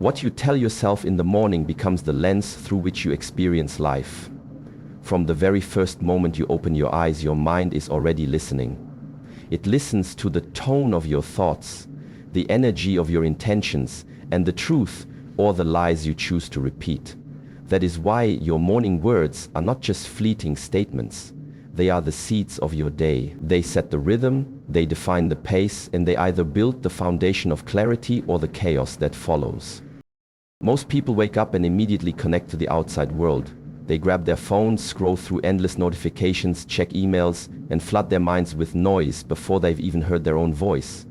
What you tell yourself in the morning becomes the lens through which you experience life. From the very first moment you open your eyes, your mind is already listening. It listens to the tone of your thoughts, the energy of your intentions, and the truth or the lies you choose to repeat. That is why your morning words are not just fleeting statements. They are the seeds of your day. They set the rhythm, they define the pace, and they either build the foundation of clarity or the chaos that follows. Most people wake up and immediately connect to the outside world. They grab their phones, scroll through endless notifications, check emails, and flood their minds with noise before they've even heard their own voice.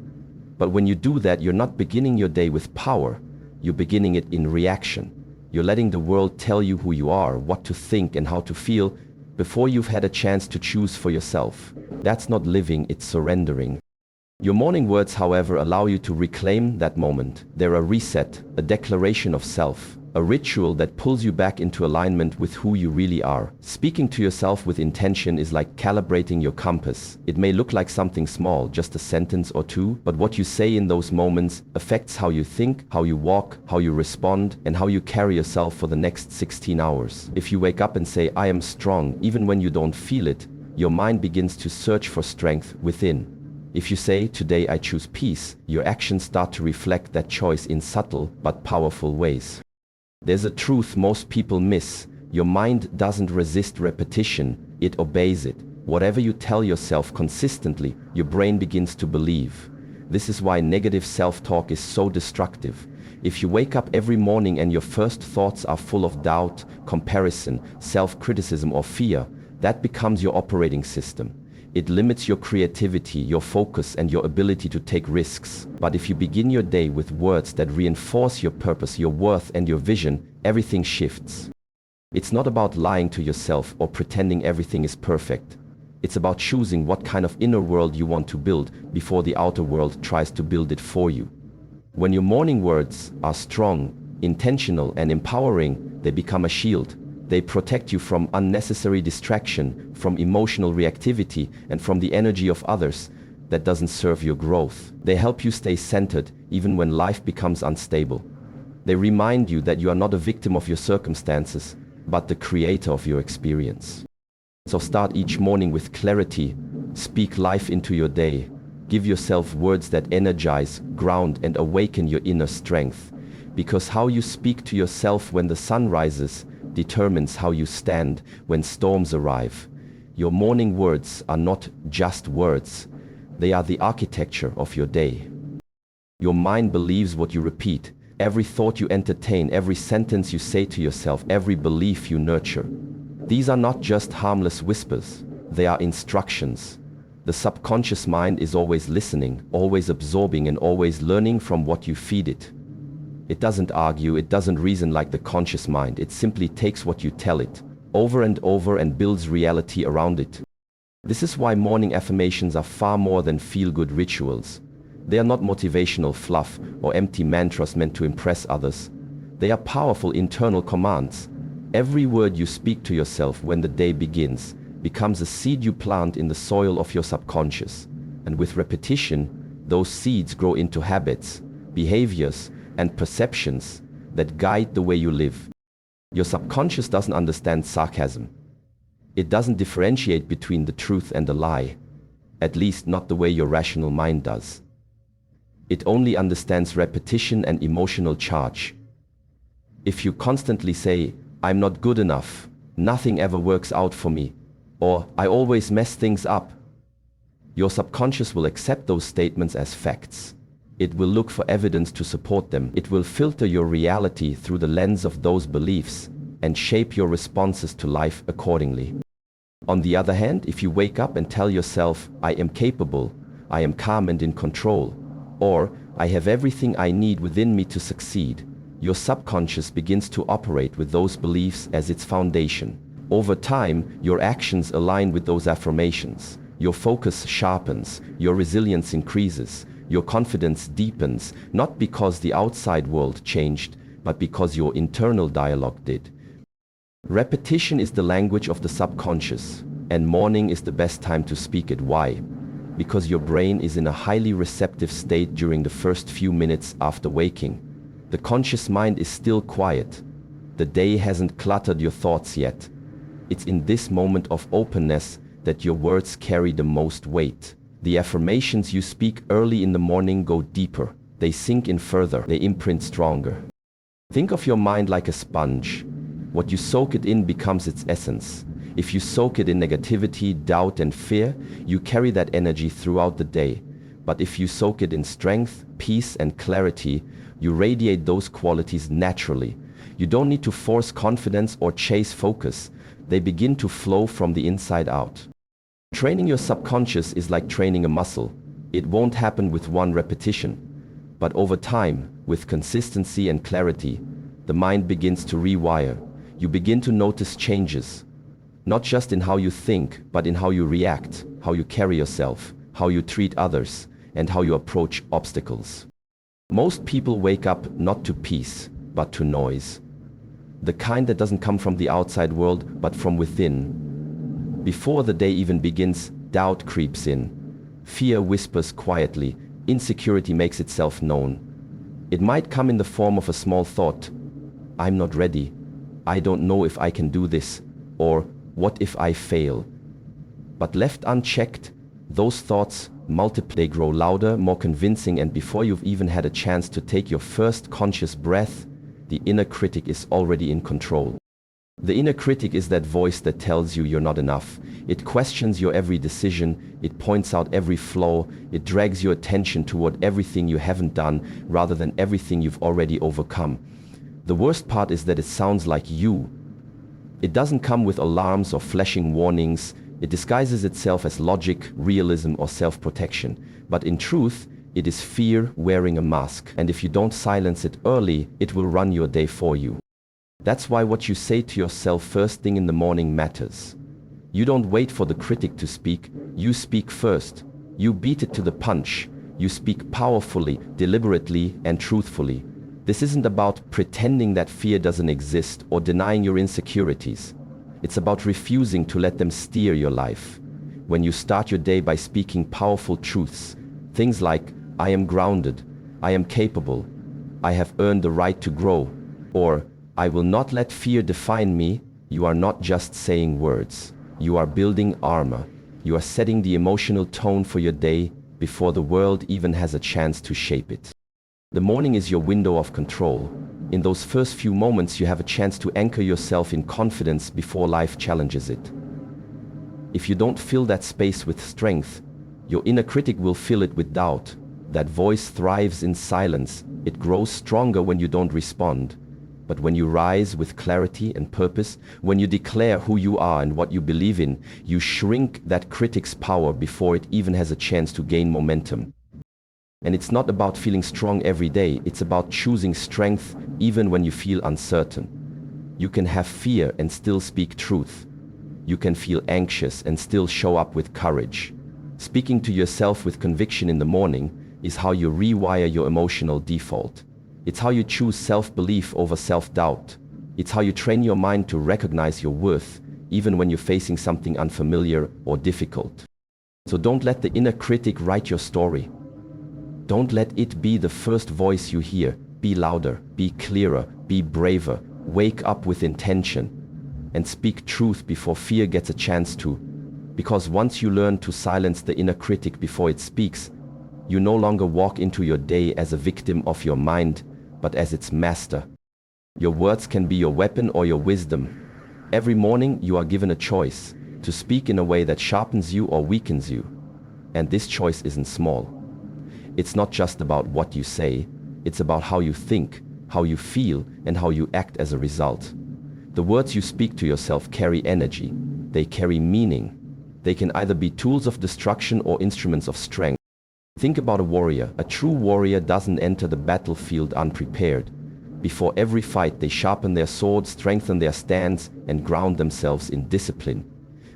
But when you do that, you're not beginning your day with power. You're beginning it in reaction. You're letting the world tell you who you are, what to think, and how to feel before you've had a chance to choose for yourself. That's not living, it's surrendering. Your morning words, however, allow you to reclaim that moment. They're a reset, a declaration of self, a ritual that pulls you back into alignment with who you really are. Speaking to yourself with intention is like calibrating your compass. It may look like something small, just a sentence or two, but what you say in those moments affects how you think, how you walk, how you respond, and how you carry yourself for the next 16 hours. If you wake up and say, "I am strong," even when you don't feel it, your mind begins to search for strength within. If you say, "Today I choose peace," your actions start to reflect that choice in subtle but powerful ways. There's a truth most people miss. Your mind doesn't resist repetition, it obeys it. Whatever you tell yourself consistently, your brain begins to believe. This is why negative self-talk is so destructive. If you wake up every morning and your first thoughts are full of doubt, comparison, self-criticism, or fear, that becomes your operating system. It limits your creativity, your focus, and your ability to take risks. But if you begin your day with words that reinforce your purpose, your worth, and your vision, everything shifts. It's not about lying to yourself or pretending everything is perfect. It's about choosing what kind of inner world you want to build before the outer world tries to build it for you. When your morning words are strong, intentional, and empowering, they become a shield. They protect you from unnecessary distraction, from emotional reactivity, and from the energy of others that doesn't serve your growth. They help you stay centered even when life becomes unstable. They remind you that you are not a victim of your circumstances, but the creator of your experience. So start each morning with clarity. Speak life into your day. Give yourself words that energize, ground, and awaken your inner strength. Because how you speak to yourself when the sun rises determines how you stand when storms arrive. Your morning words are not just words. They are the architecture of your day. Your mind believes what you repeat. Every thought you entertain, every sentence you say to yourself, every belief you nurture. These are not just harmless whispers. They are instructions. The subconscious mind is always listening, always absorbing, and always learning from what you feed it. It doesn't argue, it doesn't reason like the conscious mind. It simply takes what you tell it over and over and builds reality around it. This is why morning affirmations are far more than feel-good rituals. They are not motivational fluff or empty mantras meant to impress others. They are powerful internal commands. Every word you speak to yourself when the day begins becomes a seed you plant in the soil of your subconscious. And with repetition, those seeds grow into habits, behaviors, and perceptions that guide the way you live. Your subconscious doesn't understand sarcasm. It doesn't differentiate between the truth and the lie, at least not the way your rational mind does. It only understands repetition and emotional charge. If you constantly say, "I'm not good enough," "Nothing ever works out for me," or "I always mess things up," your subconscious will accept those statements as facts. It will look for evidence to support them. It will filter your reality through the lens of those beliefs and shape your responses to life accordingly. On the other hand, if you wake up and tell yourself, "I am capable," "I am calm and in control," or "I have everything I need within me to succeed," your subconscious begins to operate with those beliefs as its foundation. Over time, your actions align with those affirmations. Your focus sharpens, your resilience increases, your confidence deepens, not because the outside world changed, but because your internal dialogue did. Repetition is the language of the subconscious, and morning is the best time to speak it. Why? Because your brain is in a highly receptive state during the first few minutes after waking. The conscious mind is still quiet. The day hasn't cluttered your thoughts yet. It's in this moment of openness that your words carry the most weight. The affirmations you speak early in the morning go deeper. They sink in further. They imprint stronger. Think of your mind like a sponge. What you soak it in becomes its essence. If you soak it in negativity, doubt, and fear, you carry that energy throughout the day. But if you soak it in strength, peace, and clarity, you radiate those qualities naturally. You don't need to force confidence or chase focus. They begin to flow from the inside out. Training your subconscious is like training a muscle. It won't happen with one repetition. But over time, with consistency and clarity, the mind begins to rewire. You begin to notice changes, not just in how you think, but in how you react, how you carry yourself, how you treat others, and how you approach obstacles. Most people wake up not to peace, but to noise. The kind that doesn't come from the outside world, but from within. Before the day even begins, doubt creeps in. Fear whispers quietly. Insecurity makes itself known. It might come in the form of a small thought. I'm not ready. I don't know if I can do this. Or, what if I fail? But left unchecked, those thoughts multiply. They grow louder, more convincing, and before you've even had a chance to take your first conscious breath, the inner critic is already in control. The inner critic is that voice that tells you you're not enough. It questions your every decision, it points out every flaw, it drags your attention toward everything you haven't done rather than everything you've already overcome. The worst part is that it sounds like you. It doesn't come with alarms or flashing warnings. It disguises itself as logic, realism, or self-protection. But in truth, it is fear wearing a mask. And if you don't silence it early, it will run your day for you. That's why what you say to yourself first thing in the morning matters. You don't wait for the critic to speak, you speak first. You beat it to the punch. You speak powerfully, deliberately, and truthfully. This isn't about pretending that fear doesn't exist or denying your insecurities. It's about refusing to let them steer your life. When you start your day by speaking powerful truths, things like, I am grounded, I am capable, I have earned the right to grow, or I will not let fear define me, you are not just saying words. You are building armor. You are setting the emotional tone for your day before the world even has a chance to shape it. The morning is your window of control. In those first few moments, you have a chance to anchor yourself in confidence before life challenges it. If you don't fill that space with strength, your inner critic will fill it with doubt. That voice thrives in silence. It grows stronger when you don't respond. But when you rise with clarity and purpose, when you declare who you are and what you believe in, you shrink that critic's power before it even has a chance to gain momentum. And it's not about feeling strong every day, it's about choosing strength even when you feel uncertain. You can have fear and still speak truth. You can feel anxious and still show up with courage. Speaking to yourself with conviction in the morning is how you rewire your emotional default. It's how you choose self-belief over self-doubt. It's how you train your mind to recognize your worth, even when you're facing something unfamiliar or difficult. So don't let the inner critic write your story. Don't let it be the first voice you hear. Be louder, be clearer, be braver. Wake up with intention and speak truth before fear gets a chance to. Because once you learn to silence the inner critic before it speaks, you no longer walk into your day as a victim of your mind, but as its master. Your words can be your weapon or your wisdom. Every morning you are given a choice to speak in a way that sharpens you or weakens you. And this choice isn't small. It's not just about what you say, it's about how you think, how you feel, and how you act as a result. The words you speak to yourself carry energy. They carry meaning. They can either be tools of destruction or instruments of strength. Think about a warrior. A true warrior doesn't enter the battlefield unprepared. Before every fight, they sharpen their sword, strengthen their stance, and ground themselves in discipline.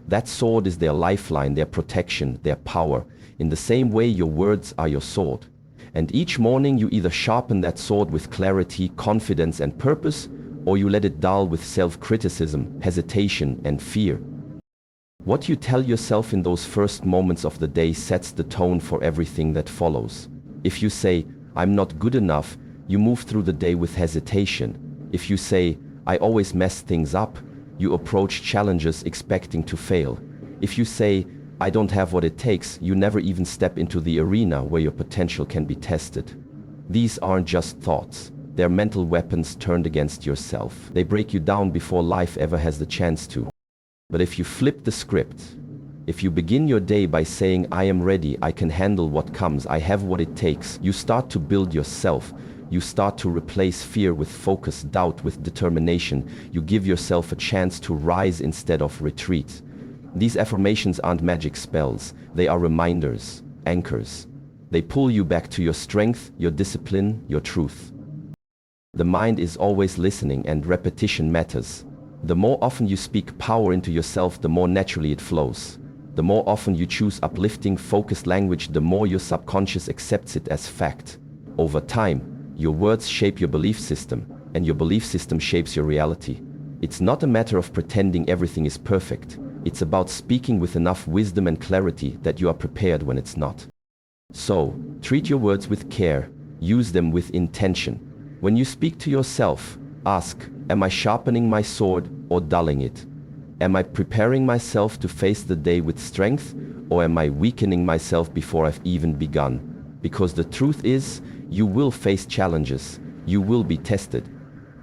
That sword is their lifeline, their protection, their power. In the same way, your words are your sword. And each morning you either sharpen that sword with clarity, confidence, and purpose, or you let it dull with self-criticism, hesitation, and fear. What you tell yourself in those first moments of the day sets the tone for everything that follows. If you say, I'm not good enough, you move through the day with hesitation. If you say, I always mess things up, you approach challenges expecting to fail. If you say, I don't have what it takes, you never even step into the arena where your potential can be tested. These aren't just thoughts. They're mental weapons turned against yourself. They break you down before life ever has the chance to. But if you flip the script, if you begin your day by saying, I am ready, I can handle what comes, I have what it takes, you start to build yourself. You start to replace fear with focus, doubt with determination. You give yourself a chance to rise instead of retreat. These affirmations aren't magic spells. They are reminders, anchors. They pull you back to your strength, your discipline, your truth. The mind is always listening, and repetition matters. The more often you speak power into yourself, the more naturally it flows. The more often you choose uplifting, focused language, the more your subconscious accepts it as fact. Over time, your words shape your belief system, and your belief system shapes your reality. It's not a matter of pretending everything is perfect. It's about speaking with enough wisdom and clarity that you are prepared when it's not. So, treat your words with care. Use them with intention. When you speak to yourself, ask, am I sharpening my sword or dulling it? Am I preparing myself to face the day with strength, or am I weakening myself before I've even begun? Because the truth is, you will face challenges, you will be tested.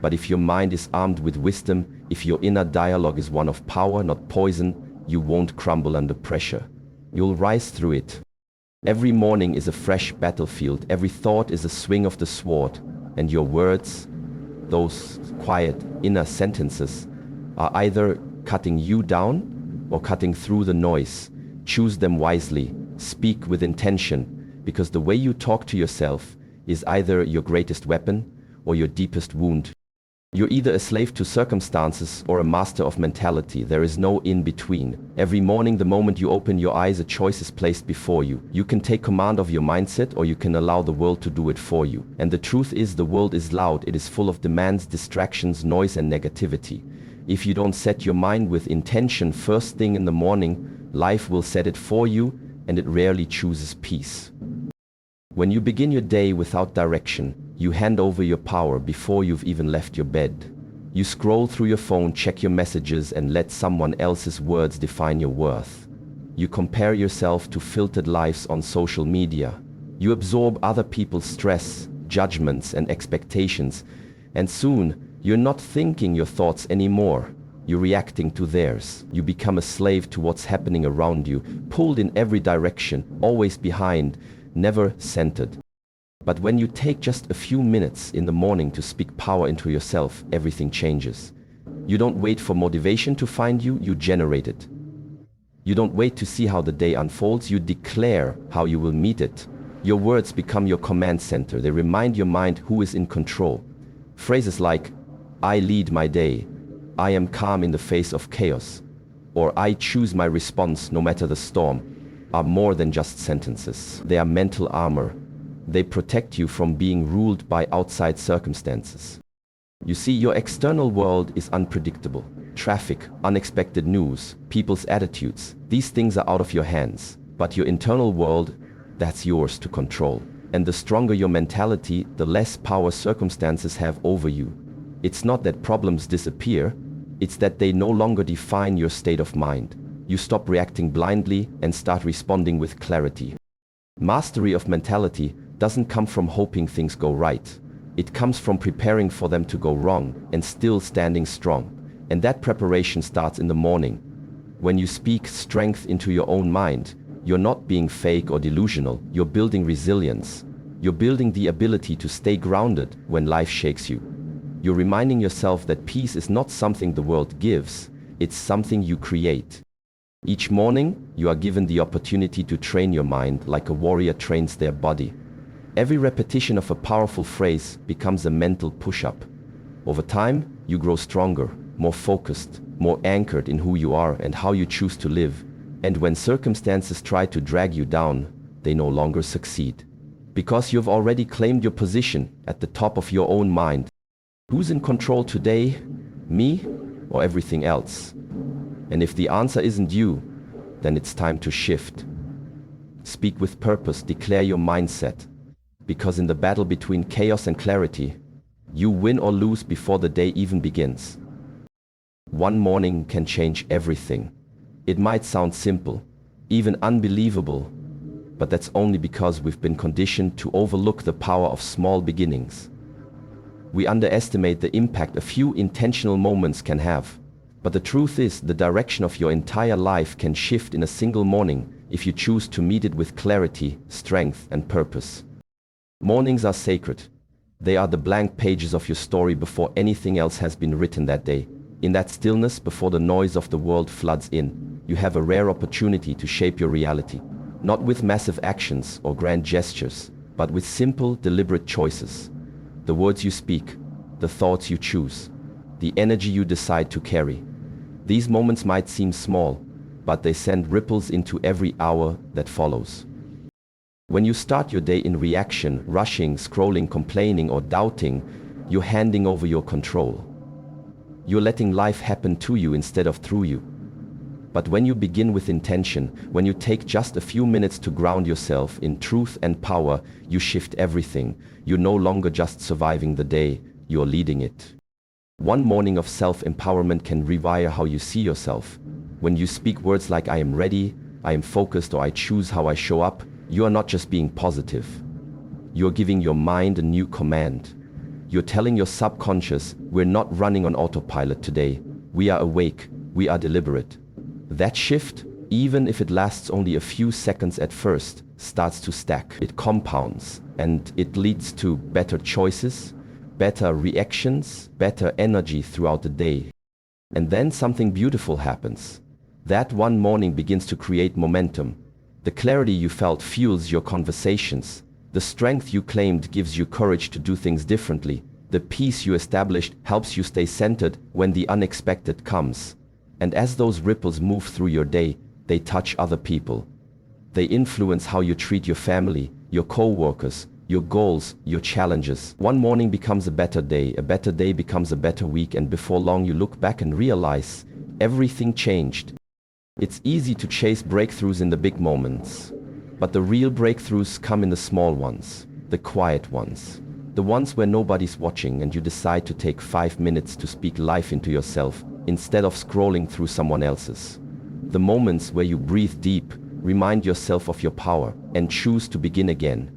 But if your mind is armed with wisdom, if your inner dialogue is one of power, not poison, you won't crumble under pressure. You'll rise through it. Every morning is a fresh battlefield, every thought is a swing of the sword, and your words, those quiet inner sentences, are either cutting you down or cutting through the noise. Choose them wisely, speak with intention, because the way you talk to yourself is either your greatest weapon or your deepest wound. You're either a slave to circumstances or a master of mentality. There is no in between. Every morning, the moment you open your eyes, a choice is placed before you. You can take command of your mindset, or you can allow the world to do it for you. And the truth is, the world is loud. It is full of demands, distractions, noise, and negativity. If you don't set your mind with intention first thing in the morning, life will set it for you, and it rarely chooses peace. When you begin your day without direction, you hand over your power before you've even left your bed. You scroll through your phone, check your messages, and let someone else's words define your worth. You compare yourself to filtered lives on social media. You absorb other people's stress, judgments, and expectations, and soon you're not thinking your thoughts anymore. You're reacting to theirs. You become a slave to what's happening around you, pulled in every direction, always behind, never centered. But when you take just a few minutes in the morning to speak power into yourself, everything changes. You don't wait for motivation to find you, you generate it. You don't wait to see how the day unfolds, you declare how you will meet it. Your words become your command center. They remind your mind who is in control. Phrases like, I lead my day, I am calm in the face of chaos, or I choose my response no matter the storm, are more than just sentences. They are mental armor. They protect you from being ruled by outside circumstances. You see, your external world is unpredictable. Traffic, unexpected news, people's attitudes, these things are out of your hands. But your internal world, that's yours to control. And the stronger your mentality, the less power circumstances have over you. It's not that problems disappear, it's that they no longer define your state of mind. You stop reacting blindly and start responding with clarity. Mastery of mentality doesn't come from hoping things go right. It comes from preparing for them to go wrong and still standing strong. And that preparation starts in the morning. When you speak strength into your own mind, you're not being fake or delusional. You're building resilience. You're building the ability to stay grounded when life shakes you. You're reminding yourself that peace is not something the world gives, it's something you create. Each morning, you are given the opportunity to train your mind like a warrior trains their body. Every repetition of a powerful phrase becomes a mental push-up. Over time, you grow stronger, more focused, more anchored in who you are and how you choose to live. And when circumstances try to drag you down, they no longer succeed. Because you've already claimed your position at the top of your own mind. Who's in control today? Me or everything else? And if the answer isn't you, then it's time to shift. Speak with purpose, declare your mindset. because in the battle between chaos and clarity, you win or lose before the day even begins. One morning can change everything. It might sound simple, even unbelievable, but that's only because we've been conditioned to overlook the power of small beginnings. We underestimate the impact a few intentional moments can have. But the truth is, the direction of your entire life can shift in a single morning if you choose to meet it with clarity, strength, and purpose. Mornings are sacred. They are the blank pages of your story before anything else has been written that day. In that stillness, before the noise of the world floods in, you have a rare opportunity to shape your reality. Not with massive actions or grand gestures, but with simple, deliberate choices. The words you speak, the thoughts you choose, the energy you decide to carry. These moments might seem small, but they send ripples into every hour that follows. When you start your day in reaction, rushing, scrolling, complaining, or doubting, you're handing over your control. You're letting life happen to you instead of through you. But when you begin with intention, when you take just a few minutes to ground yourself in truth and power, you shift everything. You're no longer just surviving the day, you're leading it. One morning of self-empowerment can rewire how you see yourself. When you speak words like "I am ready," "I am focused," or "I choose how I show up," you are not just being positive. You're giving your mind a new command. You're telling your subconscious, we're not running on autopilot today. We are awake. We are deliberate. That shift, even if it lasts only a few seconds at first, starts to stack. It compounds, and it leads to better choices, better reactions, better energy throughout the day. And then something beautiful happens. That one morning begins to create momentum. The clarity you felt fuels your conversations. The strength you claimed gives you courage to do things differently. The peace you established helps you stay centered when the unexpected comes. And as those ripples move through your day, they touch other people. They influence how you treat your family, your co-workers, your goals, your challenges. One morning becomes a better day becomes a better week, and before long you look back and realize everything changed. It's easy to chase breakthroughs in the big moments, but the real breakthroughs come in the small ones, the quiet ones, the ones where nobody's watching and you decide to take 5 minutes to speak life into yourself instead of scrolling through someone else's. The moments where you breathe deep, remind yourself of your power, and choose to begin again.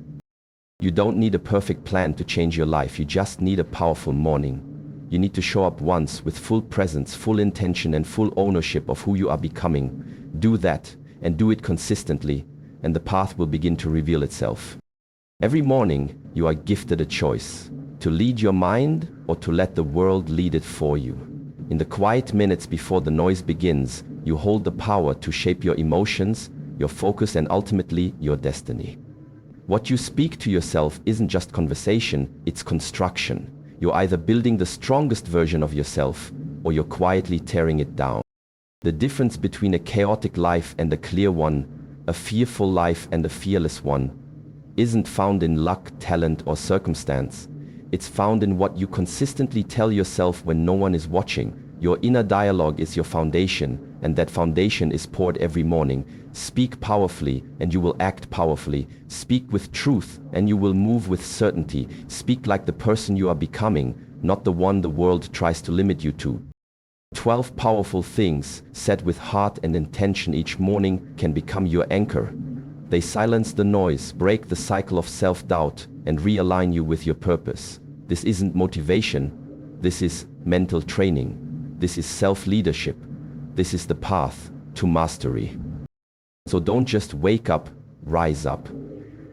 You don't need a perfect plan to change your life, you just need a powerful morning. You need to show up once with full presence, full intention, and full ownership of who you are becoming. Do that, and do it consistently, and the path will begin to reveal itself. Every morning, you are gifted a choice, to lead your mind or to let the world lead it for you. In the quiet minutes before the noise begins, you hold the power to shape your emotions, your focus, and ultimately your destiny. What you speak to yourself isn't just conversation, it's construction. You're either building the strongest version of yourself, or you're quietly tearing it down. The difference between a chaotic life and a clear one, a fearful life and a fearless one, isn't found in luck, talent, or circumstance. It's found in what you consistently tell yourself when no one is watching. Your inner dialogue is your foundation, and that foundation is poured every morning. Speak powerfully, and you will act powerfully. Speak with truth, and you will move with certainty. Speak like the person you are becoming, not the one the world tries to limit you to. 12 powerful things, said with heart and intention each morning, can become your anchor. They silence the noise, break the cycle of self-doubt, and realign you with your purpose. This isn't motivation. This is mental training. This is self-leadership. This is the path to mastery. So don't just wake up, rise up.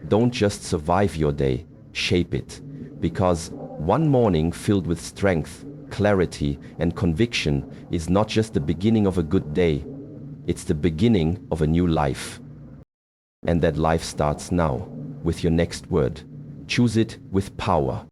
Don't just survive your day, shape it. Because one morning filled with strength, clarity, and conviction is not just the beginning of a good day, it's the beginning of a new life. And that life starts now, with your next word. Choose it with power.